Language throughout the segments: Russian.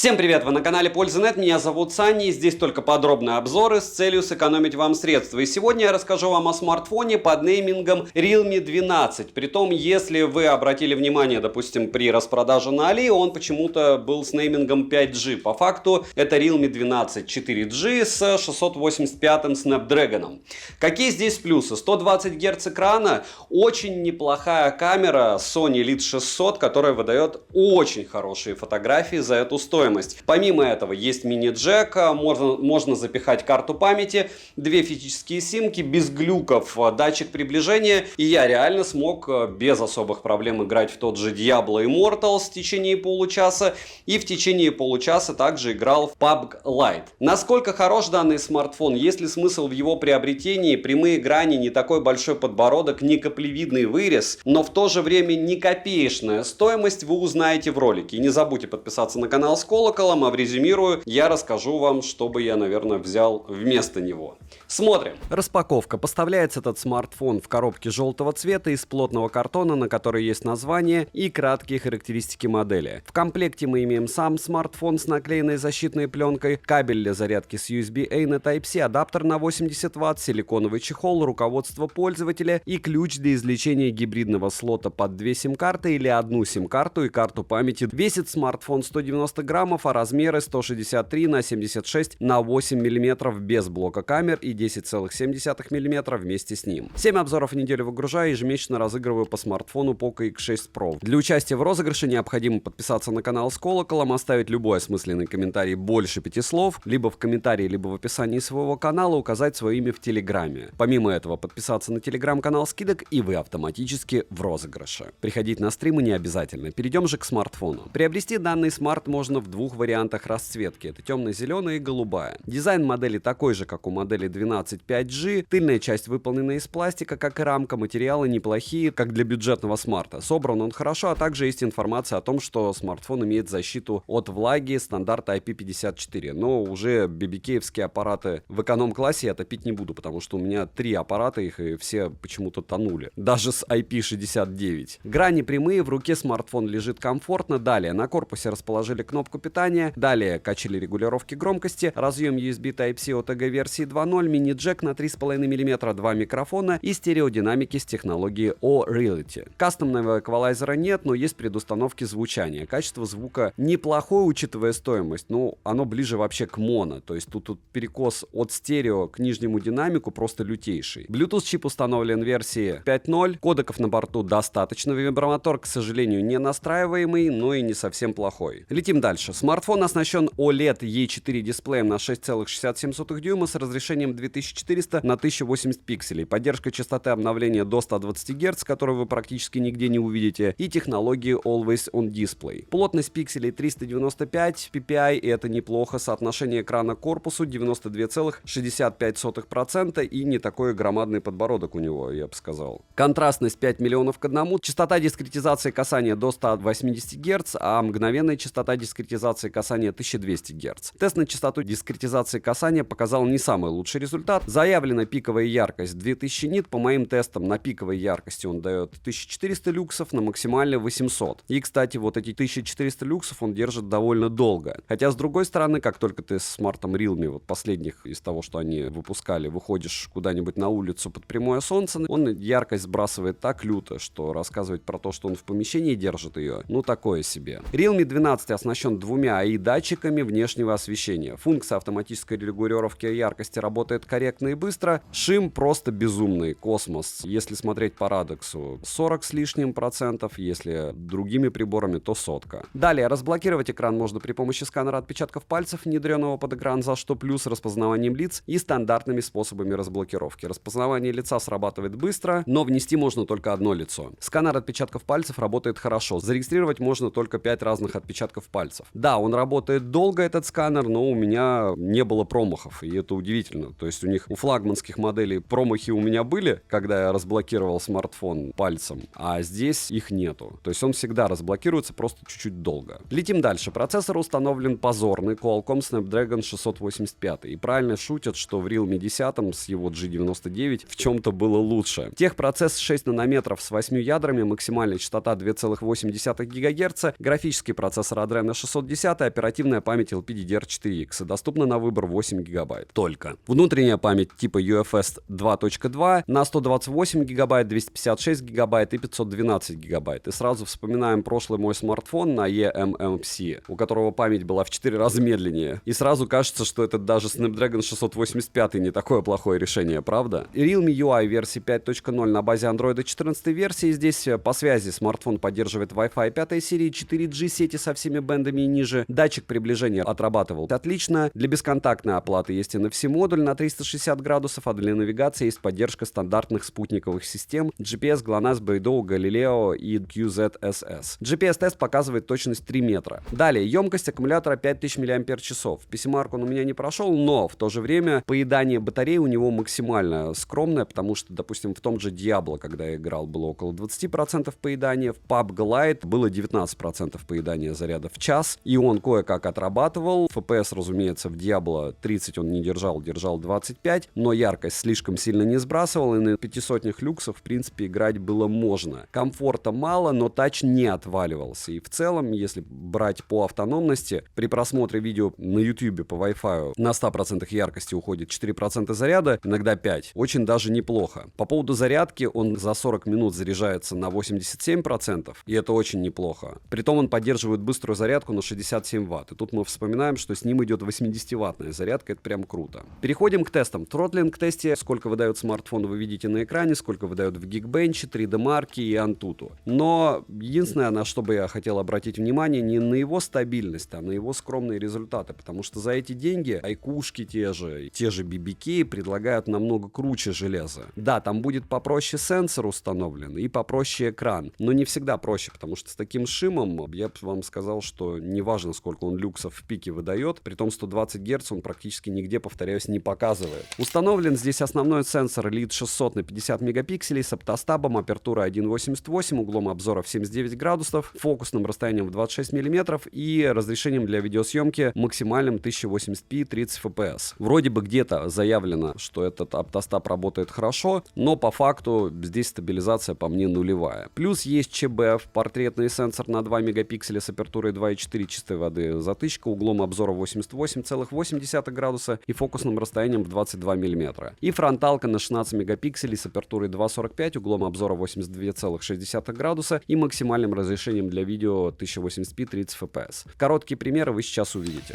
Всем привет! Вы на канале Польза.нет, меня зовут Саня, и здесь только подробные обзоры с целью сэкономить вам средства. И сегодня я расскажу вам о смартфоне под неймингом Realme 12. Притом, если вы обратили внимание, допустим, при распродаже на Али, он почему-то был с неймингом 5G. По факту это Realme 12 4G с 685 Snapdragon. Какие здесь плюсы? 120 Гц экрана, очень неплохая камера Sony Elite 600, которая выдает очень хорошие фотографии за эту стоимость. Помимо этого есть мини-джек, можно запихать карту памяти, две физические симки, без глюков, датчик приближения, и я реально смог без особых проблем играть в тот же Diablo Immortal в течение получаса, и в течение получаса также играл в PUBG Lite. Насколько хорош данный смартфон? Есть ли смысл в его приобретении? Прямые грани, не такой большой подбородок, не каплевидный вырез, но в то же время не копеечная стоимость, вы узнаете в ролике. И не забудьте подписаться на канал с колоколом, а в резюмирую я расскажу вам, что бы я, наверное, взял вместо него. Смотрим. Распаковка. Поставляется этот смартфон в коробке желтого цвета из плотного картона, на которой есть название и краткие характеристики модели. В комплекте мы имеем сам смартфон с наклеенной защитной пленкой, кабель для зарядки с USB-A на Type-C, адаптер на 80 Вт, силиконовый чехол, руководство пользователя и ключ для извлечения гибридного слота под две сим-карты или одну сим-карту и карту памяти. Весит смартфон 190 граммов, а размеры 163 на 76 на 8 мм без блока камер и 10,7 мм вместе с ним. 7 обзоров в неделю выгружаю, ежемесячно разыгрываю по смартфону Poco X6 Pro. Для участия в розыгрыше необходимо подписаться на канал с колоколом, оставить любой осмысленный комментарий больше 5 слов, либо в комментарии, либо в описании своего канала указать свое имя в Телеграме. Помимо этого, подписаться на Телеграм-канал скидок, и вы автоматически в розыгрыше. Приходить на стримы не обязательно. Перейдем же к смартфону. Приобрести данный смарт можно в двух вариантах расцветки. Это темно-зеленая и голубая. Дизайн модели такой же, как у модели 12 5G. Тыльная часть выполнена из пластика, как и рамка. Материалы неплохие, как для бюджетного смарта. Собран он хорошо, а также есть информация о том, что смартфон имеет защиту от влаги стандарта IP54. Но уже бибикеевские аппараты в эконом-классе я топить не буду, потому что у меня 3 аппарата, их и все почему-то тонули. Даже с IP69. Грани прямые, в руке смартфон лежит комфортно. Далее на корпусе расположили кнопку питания. Далее качели регулировки громкости, разъем USB Type-C OTG версии 2.0, мини-джек на 3,5 мм, 2 микрофона и стереодинамики с технологией O-Reality. Кастомного эквалайзера нет, но есть предустановки звучания. Качество звука неплохое, учитывая стоимость, но оно ближе вообще к моно, то есть тут перекос от стерео к нижнему динамику просто лютейший. Bluetooth чип установлен в версии 5.0, кодеков на борту достаточно, вибромотор, к сожалению, не настраиваемый, но и не совсем плохой. Летим дальше. Смартфон оснащен OLED E4 дисплеем на 6,67 дюйма с разрешением 2400 на 1080 пикселей, поддержкой частоты обновления до 120 Гц, которую вы практически нигде не увидите, и технологии Always On Display. Плотность пикселей 395 ppi, и это неплохо. Соотношение экрана к корпусу 92,65% и не такой громадный подбородок у него, я бы сказал. Контрастность 5 миллионов к 1, частота дискретизации касания до 180 Гц, а мгновенная частота дискретизации касания 1200 Гц. Тест на частоту дискретизации касания показал не самый лучший результат. Заявлена пиковая яркость 2000 нит, по моим тестам на пиковой яркости он дает 1400 люксов, на максимально 800. И, кстати, вот эти 1400 люксов он держит довольно долго. Хотя, с другой стороны, как только ты с смартом Realme, вот последних из того, что они выпускали, выходишь куда-нибудь на улицу под прямое солнце, он яркость сбрасывает так люто, что рассказывать про то, что он в помещении держит ее, ну такое себе. Realme 12 оснащен двумя AI-датчиками внешнего освещения. Функция автоматической регулировки яркости работает корректно и быстро. Шим просто безумный, космос. Если смотреть по радексу, 40 с лишним процентов, если другими приборами, то 100. Далее, разблокировать экран можно при помощи сканера отпечатков пальцев, внедренного под экран, за что плюс распознаванием лиц и стандартными способами разблокировки. Распознавание лица срабатывает быстро, но внести можно только одно лицо. Сканер отпечатков пальцев работает хорошо. Зарегистрировать можно только 5 разных отпечатков пальцев. Да, он работает долго, этот сканер, но у меня не было промахов, и это удивительно. То есть у флагманских моделей промахи у меня были, когда я разблокировал смартфон пальцем, а здесь их нету. То есть он всегда разблокируется, просто чуть-чуть долго. Летим дальше. Процессор установлен позорный Qualcomm Snapdragon 685, и правильно шутят, что в Realme 10 с его G99 в чем-то было лучше. Техпроцесс 6 нанометров с 8 ядрами, максимальная частота 2,8 ГГц, графический процессор Adreno 610 260, оперативная память LPDDR4X и доступна на выбор 8 гигабайт. Только. Внутренняя память типа UFS 2.2 на 128 гигабайт, 256 гигабайт и 512 гигабайт. И сразу вспоминаем прошлый мой смартфон на eMMC, у которого память была в 4 раза медленнее. И сразу кажется, что это даже Snapdragon 685 не такое плохое решение, правда? Realme UI версии 5.0 на базе Android 14 версии. Здесь по связи смартфон поддерживает Wi-Fi 5 серии, 4G сети со всеми бендами и ниже. Датчик приближения отрабатывал отлично. Для бесконтактной оплаты есть NFC-модуль на 360 градусов, а для навигации есть поддержка стандартных спутниковых систем GPS, GLONASS, Beidou, Galileo и QZSS. GPS-тест показывает точность 3 метра. Далее, емкость аккумулятора 5000 мАч. PC-марк он у меня не прошел, но в то же время поедание батареи у него максимально скромное, потому что, допустим, в том же Diablo, когда я играл, было около 20% поедания, в PUBG Lite было 19% поедания заряда в час, и он кое-как отрабатывал. FPS, разумеется, в Diablo 30 он не держал 25, но яркость слишком сильно не сбрасывал, и на 500 люксов, в принципе, играть было можно. Комфорта мало, но тач не отваливался, и в целом, если брать по автономности, при просмотре видео на YouTube по Wi-Fi на 100% яркости уходит 4% заряда, иногда 5%. Очень даже неплохо. По поводу зарядки, он за 40 минут заряжается на 87%, и это очень неплохо. Притом он поддерживает быструю зарядку на 67 Вт. И тут мы вспоминаем, что с ним идет 80-ваттная зарядка, это прям круто. Переходим к тестам. Тротлинг-тесте, сколько выдает смартфон, вы видите на экране, сколько выдает в Geekbench, 3D Mark и Antutu. Но единственное, на что бы я хотел обратить внимание, не на его стабильность, а на его скромные результаты, потому что за эти деньги айкушки те же BBK предлагают намного круче железа. Да, там будет попроще сенсор установлен и попроще экран, но не всегда проще, потому что с таким шимом я бы вам сказал, что неважно, сколько он люксов в пике выдает, при том 120 Гц он практически нигде, повторяюсь, не показывает. Установлен здесь основной сенсор Elite 600 на 50 мегапикселей с оптостабом, апертура 1.88, углом обзора в 79 градусов, фокусным расстоянием в 26 мм и разрешением для видеосъемки максимальным 1080p 30 fps. Вроде бы где-то заявлено, что этот оптостаб работает хорошо, но по факту здесь стабилизация по мне нулевая. Плюс есть ЧБФ, портретный сенсор на 2 мегапикселя с апертурой 2.4 чистой воды, затычка, углом обзора 88,8 градуса и фокусным расстоянием в 22 мм. И фронталка на 16 мегапикселей с апертурой 2.45, углом обзора 82,6 градуса и максимальным разрешением для видео 1080p 30 fps. Короткие примеры вы сейчас увидите.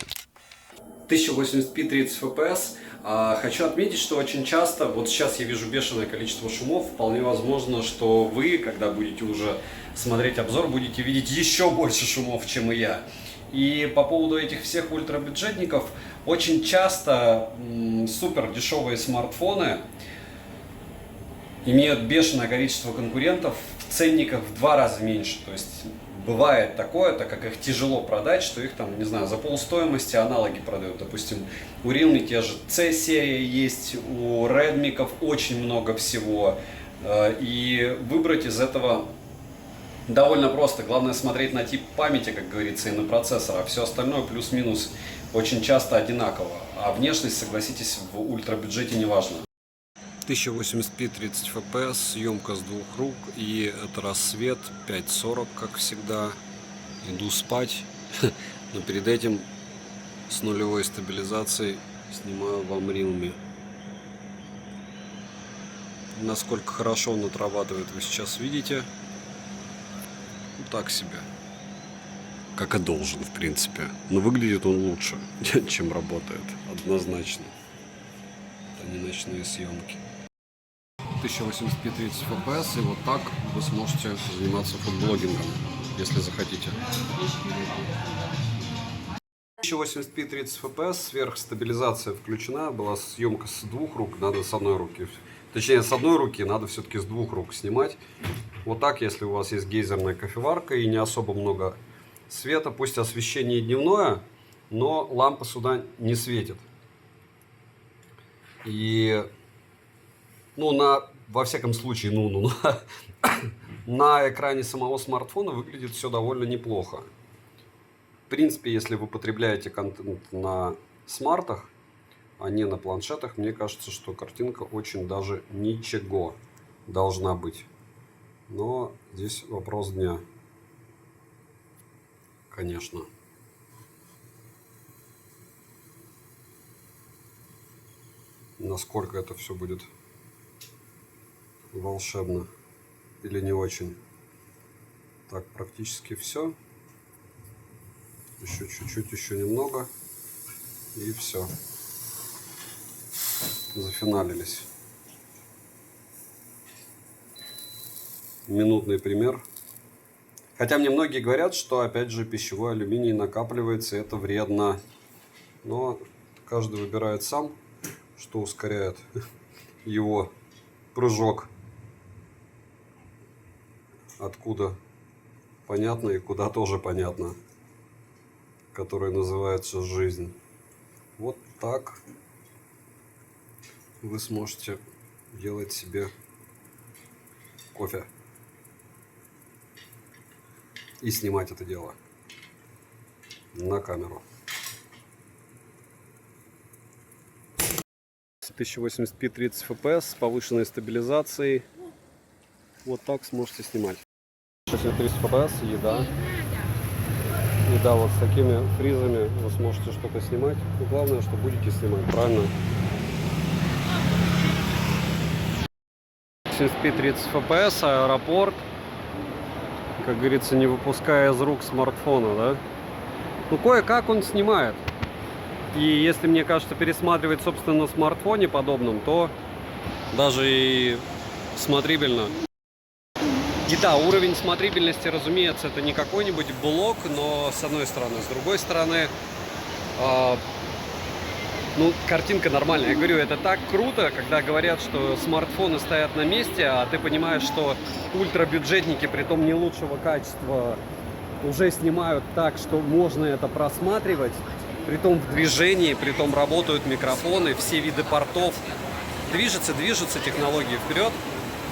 1080p 30 fps. Хочу отметить, что очень часто, вот сейчас я вижу бешеное количество шумов, вполне возможно, что вы, когда будете уже смотреть обзор, будете видеть еще больше шумов, чем и я. И по поводу этих всех ультрабюджетников, очень часто супер дешевые смартфоны имеют бешеное количество конкурентов в ценниках в 2 раза меньше. То есть бывает такое, так как их тяжело продать, что их там, не знаю, за полстоимости аналоги продают. Допустим, у Realme те же C-серия есть, у Redmi очень много всего. И выбрать из этого довольно просто. Главное смотреть на тип памяти, как говорится, и на процессор. А все остальное плюс-минус очень часто одинаково. А внешность, согласитесь, в ультрабюджете не важно. 1080p 30 fps, съемка с 2 рук, и это рассвет 5:40, как всегда. Иду спать, но перед этим с нулевой стабилизацией снимаю вам Realme. Насколько хорошо он отрабатывает, вы сейчас видите. Ну, так себе. Как и должен, в принципе. Но выглядит он лучше, чем работает. Однозначно. Это не ночные съемки. 1080p 30 fps, и вот так вы сможете заниматься фудблогингом, если захотите. 1080p 30 fps, сверхстабилизация включена, была съемка с 2 рук, надо с одной руки. Точнее, с одной руки надо все-таки с 2 рук снимать. Вот так, если у вас есть гейзерная кофеварка и не особо много света, пусть освещение дневное, но лампа сюда не светит. И во всяком случае, на экране самого смартфона выглядит все довольно неплохо. В принципе, если вы потребляете контент на смартах, а не на планшетах, мне кажется, что картинка очень даже ничего должна быть. Но здесь вопрос дня, конечно. насколько это все будет волшебно или не очень. Так, практически все. Еще чуть-чуть, еще немного. И все. Зафиналились. Минутный пример. Хотя мне многие говорят, что опять же пищевой алюминий накапливается, и это вредно. Но каждый выбирает сам, что ускоряет его прыжок. Откуда понятно и куда тоже понятно. Который называется жизнь. Вот так вы сможете делать себе кофе и снимать это дело на камеру. 1080p 30 fps с повышенной стабилизацией. Вот так сможете снимать. 30 fps, еда. И да, вот с такими фризами вы сможете что-то снимать. И главное, что будете снимать, правильно? 70p 30 fps, аэропорт. Как говорится, не выпуская из рук смартфона, да? Ну, кое-как он снимает. И если, мне кажется, пересматривать, собственно, на смартфоне подобном, то даже и смотрибельно. И да, уровень смотрибельности, разумеется, это не какой-нибудь блок, но с одной стороны. С другой стороны, ну, картинка нормальная. Я говорю, это так круто, когда говорят, что смартфоны стоят на месте, а ты понимаешь, что ультрабюджетники, притом не лучшего качества, уже снимают так, что можно это просматривать. Притом в движении, притом работают микрофоны, все виды портов. Движутся технологии вперед.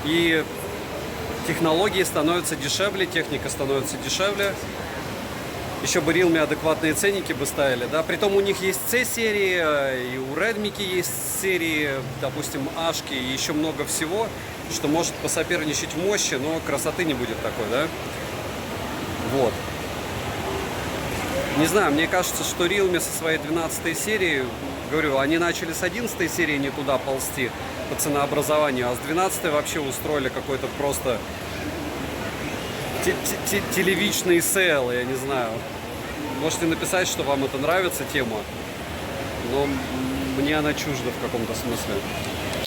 И технологии становятся дешевле, техника становится дешевле. Еще бы Realme адекватные ценники бы ставили, да. Притом у них есть C-серии, и у Redmi есть серии, допустим, Ашки, и еще много всего, что может посоперничать в мощи, но красоты не будет такой, да. Вот. Не знаю, мне кажется, что Realme со своей 12-й серией, говорю, они начали с 11-й серии не туда ползти по ценообразованию, а с 12-й вообще устроили какой-то просто телевичный сейл, я не знаю. Можете написать, что вам это нравится тема, но мне она чужда в каком-то смысле.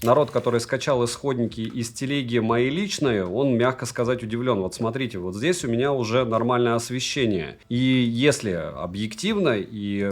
Народ, который скачал исходники из телеги мои личные, он, мягко сказать, удивлен. Вот смотрите, вот здесь у меня уже нормальное освещение. И если объективно, и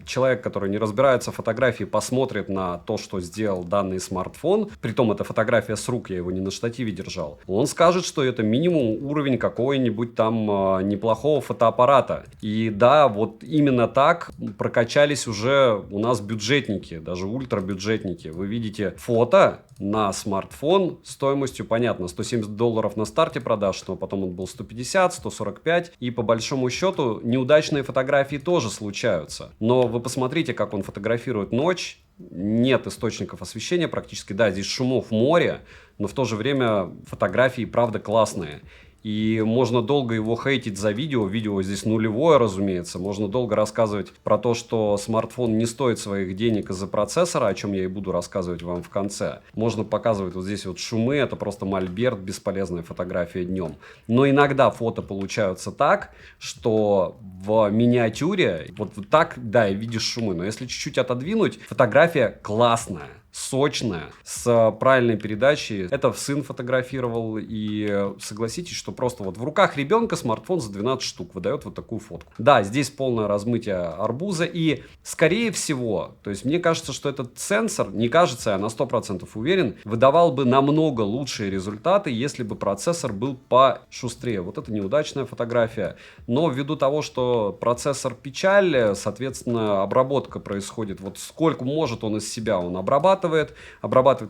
человек, который не разбирается в фотографии, посмотрит на то, что сделал данный смартфон, притом это фотография с рук, я его не на штативе держал, он скажет, что это минимум уровень какой-нибудь там неплохого фотоаппарата. И да, вот именно так прокачались уже у нас бюджетники, даже ультрабюджетники. Вы видите фото на смартфон стоимостью, понятно, $170 на старте продаж, но потом он был 150, 145. И по большому счету неудачные фотографии тоже случаются. Но вы посмотрите, как он фотографирует ночь. Нет источников освещения практически. Да, здесь шумов море, но в то же время фотографии, правда, классные. И можно долго его хейтить за видео. Видео здесь нулевое, разумеется. Можно долго рассказывать про то, что смартфон не стоит своих денег из-за процессора, о чем я и буду рассказывать вам в конце. Можно показывать вот здесь вот шумы. Это просто мольберт, бесполезная фотография днем. Но иногда фото получаются так, что в миниатюре вот так, да, видишь шумы. Но если чуть-чуть отодвинуть, фотография классная, сочная, с правильной передачей. Это сын фотографировал, и согласитесь, что просто вот в руках ребенка смартфон за 12 штук выдает вот такую фотку. Да, здесь полное размытие арбуза, и скорее всего, то есть мне кажется, что этот сенсор, не кажется, я на 100% уверен, выдавал бы намного лучшие результаты, если бы процессор был пошустрее. Вот это неудачная фотография, но ввиду того, что процессор печаль, соответственно, обработка происходит, вот сколько может он из себя, он обрабатывает,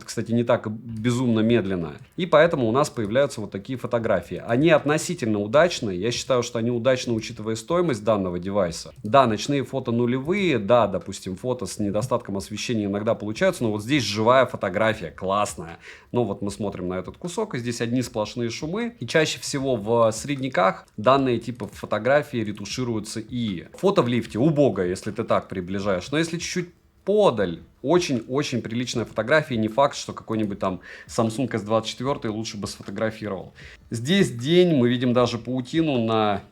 кстати, не так безумно медленно. И поэтому у нас появляются вот такие фотографии. Они относительно удачные. Я считаю, что они удачны, учитывая стоимость данного девайса. Да, ночные фото нулевые. Да, допустим, фото с недостатком освещения иногда получаются. Но вот здесь живая фотография, классная. Но вот мы смотрим на этот кусок, и здесь одни сплошные шумы. И чаще всего в средняках данные типы фотографии ретушируются. И фото в лифте убого, если ты так приближаешь. Но если чуть-чуть подаль очень-очень приличная фотография. Не факт, что какой-нибудь там Samsung S24 лучше бы сфотографировал. Здесь день, мы видим даже паутину на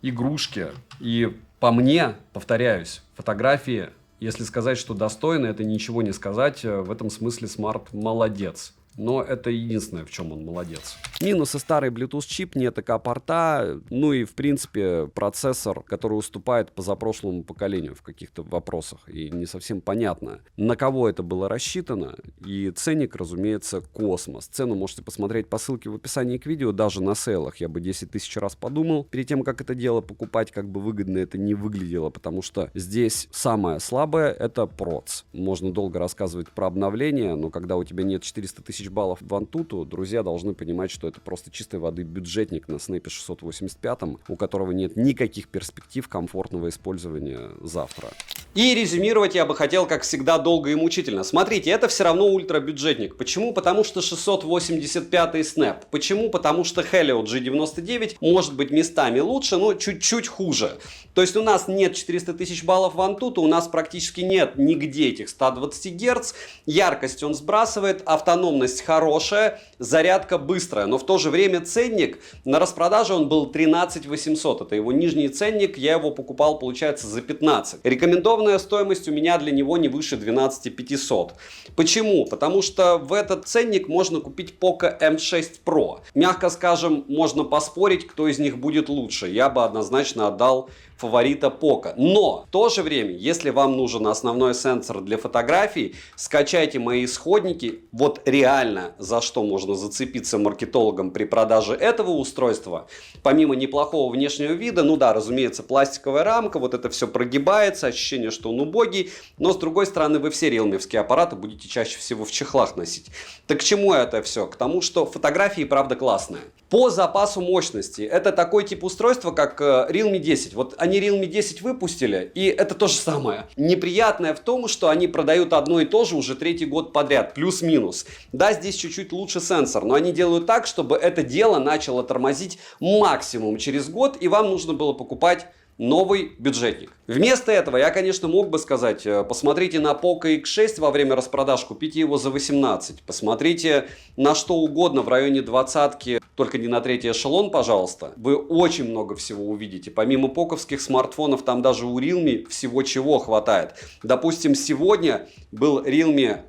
игрушке. И по мне, повторяюсь, фотографии, если сказать, что достойны, это ничего не сказать. В этом смысле Smart молодец. Но это единственное, в чем он молодец. Минусы: старый Bluetooth чип, нет ЭК-порта, ну и в принципе процессор, который уступает позапрошлому поколению в каких-то вопросах. И не совсем понятно, на кого это было рассчитано. И ценник, разумеется, космос. Цену можете посмотреть по ссылке в описании к видео. Даже на сейлах я бы 10 тысяч раз подумал перед тем, как это дело покупать, как бы выгодно это не выглядело. Потому что здесь самое слабое — это проц. Можно долго рассказывать про обновления, но когда у тебя нет 400 тысяч баллов в Antutu, друзья должны понимать, что это просто чистой воды бюджетник на Снэпе 685, у которого нет никаких перспектив комфортного использования завтра. И резюмировать я бы хотел, как всегда, долго и мучительно. Смотрите, это все равно ультрабюджетник. Почему? Потому что 685 Snap. Почему? Потому что Helio G99 может быть местами лучше, но чуть-чуть хуже. То есть у нас нет 400 тысяч баллов в Antutu, у нас практически нет нигде этих 120 Гц. Яркость он сбрасывает, автономность хорошая, зарядка быстрая. Но в то же время ценник на распродаже он был 13 800. Это его нижний ценник, я его покупал, получается, за 15. Рекомендованная стоимость у меня для него не выше 12 500. Почему? Потому что в этот ценник можно купить Poco M6 Pro. Мягко скажем, можно поспорить, кто из них будет лучше. Я бы однозначно отдал фаворита Poco. Но в то же время, если вам нужен основной сенсор для фотографий, скачайте мои исходники. Вот реально за что можно зацепиться маркетологам при продаже этого устройства. Помимо неплохого внешнего вида, ну да, разумеется, пластиковая рамка, вот это все прогибается, ощущение, что он убогий, но с другой стороны вы все риэлмевские аппараты будете чаще всего в чехлах носить. Так к чему это все? К тому, что фотографии правда классные. По запасу мощности это такой тип устройства, как Realme 10. Вот они Realme 10 выпустили, и это то же самое. Неприятное в том, что они продают одно и то же уже третий год подряд, плюс-минус. Да, здесь чуть-чуть лучше сенсор, но они делают так, чтобы это дело начало тормозить максимум через год, и вам нужно было покупать новый бюджетник. Вместо этого я, конечно, мог бы сказать, посмотрите на Poco X6 во время распродаж, купите его за 18. Посмотрите на что угодно в районе 20-ки, только не на третий эшелон, пожалуйста. Вы очень много всего увидите. Помимо поковских смартфонов, там даже у Realme всего чего хватает. Допустим, сегодня был Realme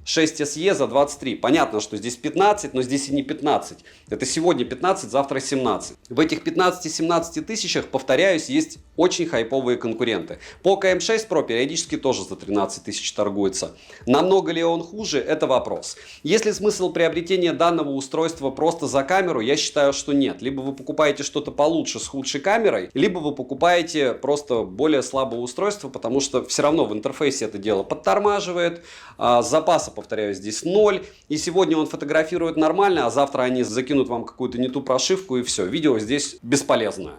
6SE за 23. Понятно, что здесь 15, но здесь и не 15. Это сегодня 15, завтра 17. В этих 15-17 тысячах, повторяюсь, есть очень хайповые конкуренты. Poco M6 Pro периодически тоже за 13 тысяч торгуется. Намного ли он хуже, это вопрос. Есть ли смысл приобретения данного устройства просто за камеру? Я считаю, что нет. Либо вы покупаете что-то получше с худшей камерой, либо вы покупаете просто более слабое устройство, потому что все равно в интерфейсе это дело подтормаживает, запаса, повторяю, здесь 0. И сегодня он фотографирует нормально, а завтра они закинут вам какую-то не ту прошивку и все. Видео здесь бесполезное.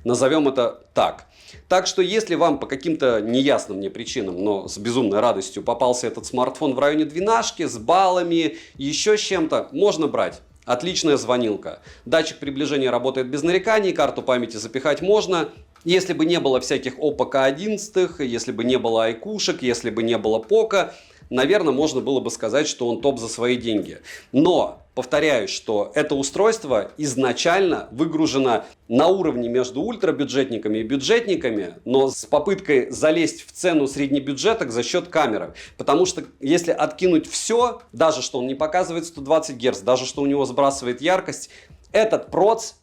Назовем это так. Так что если вам по каким-то неясным мне причинам, но с безумной радостью попался этот смартфон в районе 12, с баллами, еще с чем-то, можно брать. Отличная звонилка. Датчик приближения работает без нареканий, карту памяти запихать можно. Если бы не было всяких Oppo K11, если бы не было айкушек, если бы не было Poco, наверное, можно было бы сказать, что он топ за свои деньги. Но повторяюсь, что это устройство изначально выгружено на уровне между ультрабюджетниками и бюджетниками, но с попыткой залезть в цену среднебюджеток за счет камеры. Потому что если откинуть все, даже что он не показывает 120 Гц, даже что у него сбрасывает яркость, этот проц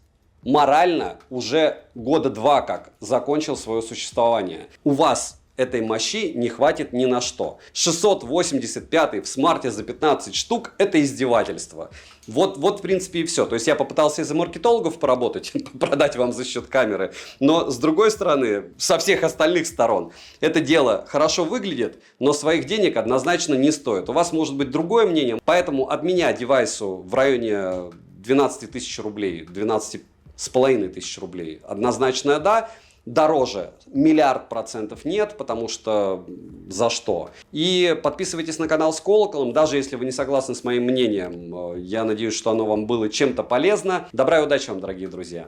морально уже года 2 как закончил свое существование. У вас этой мощи не хватит ни на что. 685 в смарте за 15 штук – это издевательство. Вот в принципе и все. То есть я попытался из-за маркетологов поработать, продать вам за счет камеры. Но с другой стороны, со всех остальных сторон, это дело хорошо выглядит, но своих денег однозначно не стоит. У вас может быть другое мнение, поэтому от меня девайсу в районе 12 тысяч рублей, 12,5 тысяч рублей однозначно да. Дороже 1 000 000% нет, потому что за что? И подписывайтесь на канал с колоколом, даже если вы не согласны с моим мнением. Я надеюсь, что оно вам было чем-то полезно. Добра и удачи вам, дорогие друзья!